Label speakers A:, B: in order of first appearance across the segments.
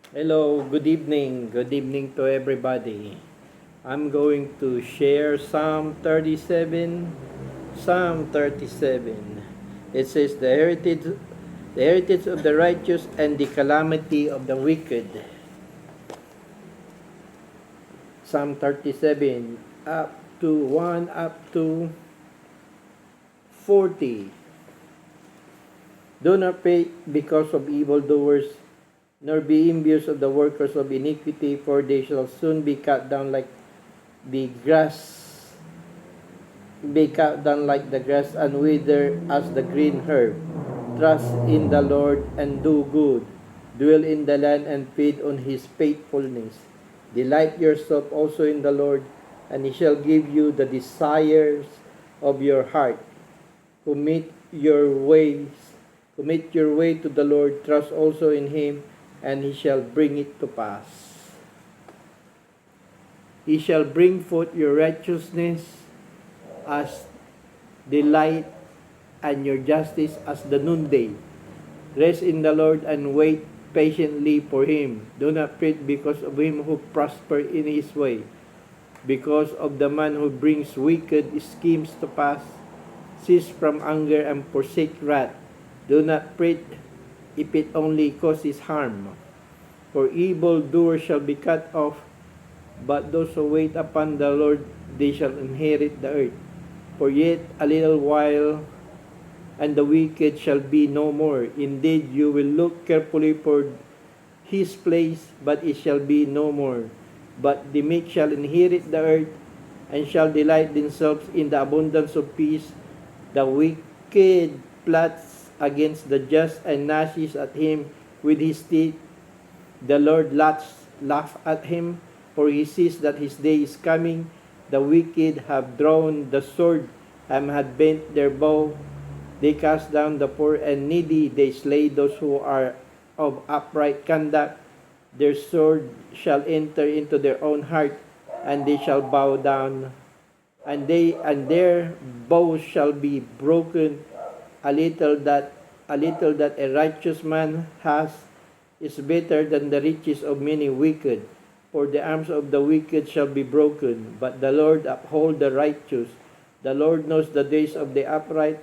A: Hello, good evening. Good evening to everybody. I'm going to share Psalm 37. Psalm 37. It says the heritage of the righteous and the calamity of the wicked. Psalm 37 up to 40. Do not pray because of evildoers, nor be envious of the workers of iniquity, for they shall soon the grass, be cut down like the grass and wither as the green herb. Trust in the Lord and do good. Dwell in the land and feed on his faithfulness. Delight yourself also in the Lord, and he shall give you the desires of your heart. Commit your ways, commit your way to the Lord, trust also in him, and he shall bring it to pass. He shall bring forth your righteousness as the light, and your justice as the noonday. Rest in the Lord and wait patiently for him. Do not fret because of him who prosper in his way, because of the man who brings wicked schemes to pass. Cease from anger and forsake wrath. Do not fret if it only causes harm. For evildoers shall be cut off, but those who wait upon the Lord, they shall inherit the earth. For yet a little while, and the wicked shall be no more. Indeed, you will look carefully for his place, but it shall be no more. But the meek shall inherit the earth, and shall delight themselves in the abundance of peace. The wicked plots against the just and gnashes at him with his teeth. The Lord laughs at him, for he sees that his day is coming. The wicked have drawn the sword and have bent their bow. They cast down the poor and needy. They slay those who are of upright conduct. Their sword shall enter into their own heart, and they shall bow down. And their bows shall be broken. A little that a righteous man has is better than the riches of many wicked. For the arms of the wicked shall be broken, but the Lord uphold the righteous. The Lord knows the days of the upright,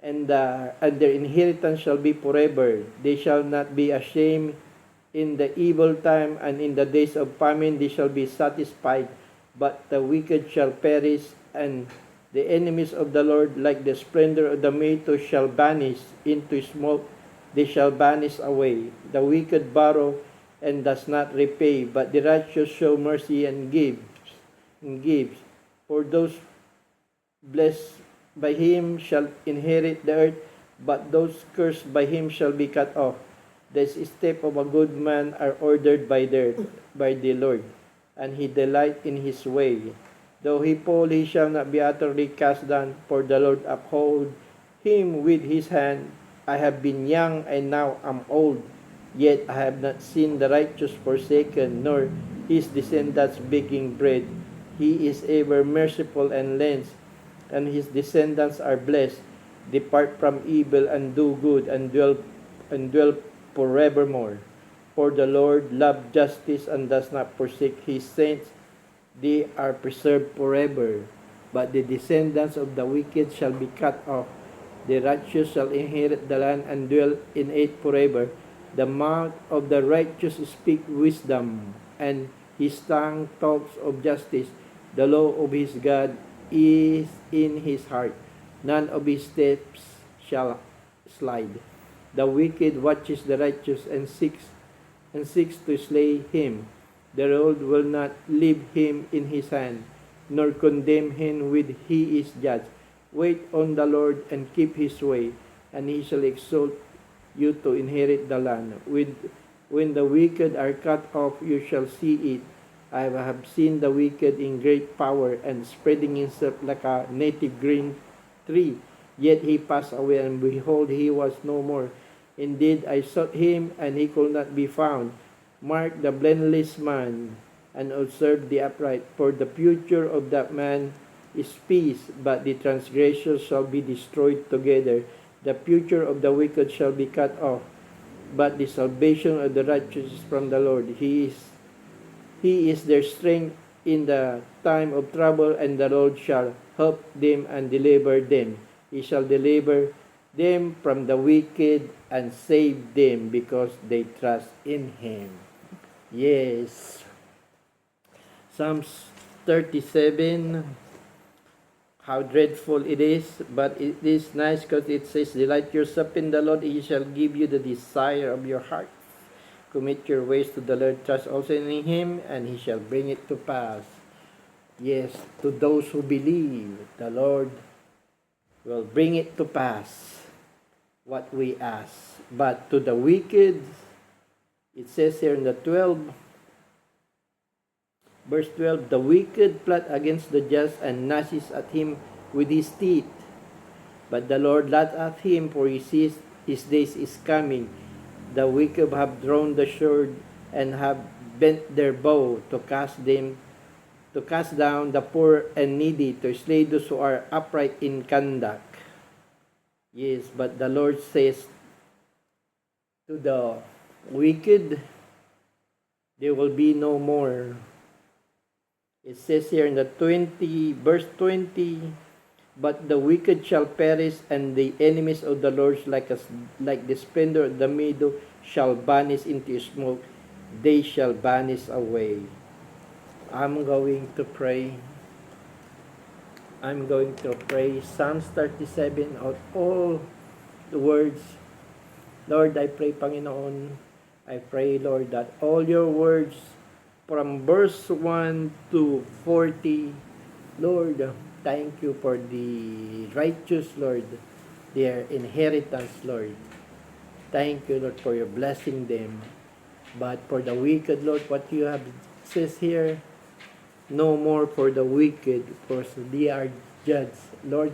A: and their inheritance shall be forever. They shall not be ashamed in the evil time, and in the days of famine they shall be satisfied. But the wicked shall perish, and the enemies of the Lord, like the splendor of the meteor, shall vanish into smoke. They shall vanish away. The wicked borrow and does not repay, but the righteous show mercy and gives. For those blessed by him shall inherit the earth, but those cursed by him shall be cut off. The steps of a good man are ordered by the Lord, and he delight in his way. Though he fall, he shall not be utterly cast down, for the Lord uphold him with his hand. I have been young, and now am old, yet I have not seen the righteous forsaken, nor his descendants begging bread. He is ever merciful and lends, and his descendants are blessed. Depart from evil and do good, and dwell forevermore. For the Lord loved justice and does not forsake his saints. They are preserved forever. But the descendants of the wicked shall be cut off. The righteous shall inherit the land and dwell in it forever. The mouth of the righteous speak wisdom, and his tongue talks of justice. The law of his God is in his heart. None of his steps shall slide. The wicked watches the righteous and seeks to slay him. The Lord will not leave him in his hand, nor condemn him with he is judged. Wait on the Lord and keep his way, and he shall exalt you to inherit the land. When the wicked are cut off, you shall see it. I have seen the wicked in great power and spreading himself like a native green tree. Yet he passed away, and behold, he was no more. Indeed, I sought him, and he could not be found. Mark the blameless man, and observe the upright. For the future of that man is peace, but the transgressors shall be destroyed together. The future of the wicked shall be cut off. but the salvation of the righteous is from the Lord. He is their strength in the time of trouble, and the Lord shall help them and deliver them. He shall deliver them from the wicked and save them because they trust in Him. Yes. Psalms 37, how dreadful it is, but it is nice because it says, delight yourself in the Lord, He shall give you the desire of your heart. Commit your ways to the Lord, trust also in Him, and He shall bring it to pass. Yes, to those who believe, the Lord will bring it to pass, what we ask. But to the wicked, it says here in the 12, verse 12, the wicked plot against the just and gnashes at him with his teeth. But the Lord laughs at him, for he sees his days is coming. The wicked have drawn the sword and have bent their bow to cast down the poor and needy, to slay those who are upright in conduct. Yes, but the Lord says to the wicked, there will be no more. It says here in the verse 20, but the wicked shall perish, and the enemies of the Lord like the splendor of the meadow shall vanish into smoke. They shall vanish away. I'm going to pray. Psalms 37 of all the words. Lord, I pray, Panginoon, I pray, Lord, that all your words from verse 1 to 40, Lord, thank you for the righteous, Lord, their inheritance, Lord. Thank you, Lord, for your blessing them. But for the wicked, Lord, what you have says here, no more for the wicked, for they are judged. Lord,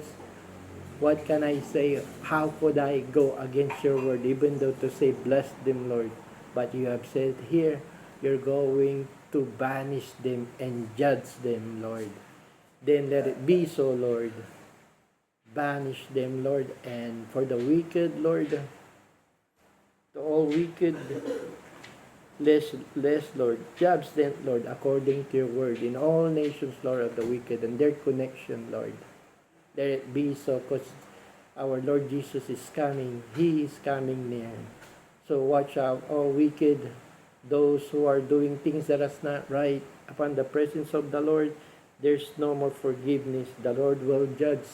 A: what can I say? How could I go against your word, even though to say bless them, Lord? But you have said here, you're going to banish them and judge them, Lord. Then let it be so, Lord. Banish them, Lord. And for the wicked, Lord, to all wicked, less, Lord. Judge them, Lord, according to your word. In all nations, Lord, of the wicked and their connection, Lord. Let it be so, because our Lord Jesus is coming. He is coming near. So watch out, all wicked, those who are doing things that is not right. Upon the presence of the Lord, there's no more forgiveness. The Lord will judge,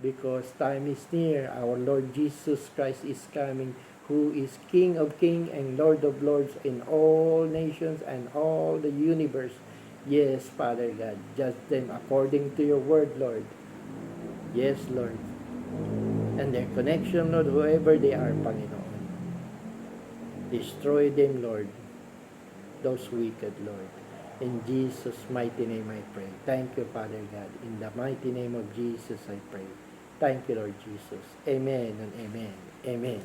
A: because time is near. Our Lord Jesus Christ is coming, who is King of kings and Lord of lords in all nations and all the universe. Yes, Father God, judge them according to your word, Lord. Yes, Lord. And their connection, Lord, whoever they are, Panginoon. Destroy them, Lord. Those wicked, Lord. In Jesus' mighty name I pray. Thank you, Father God. In the mighty name of Jesus I pray. Thank you, Lord Jesus. Amen and amen. Amen.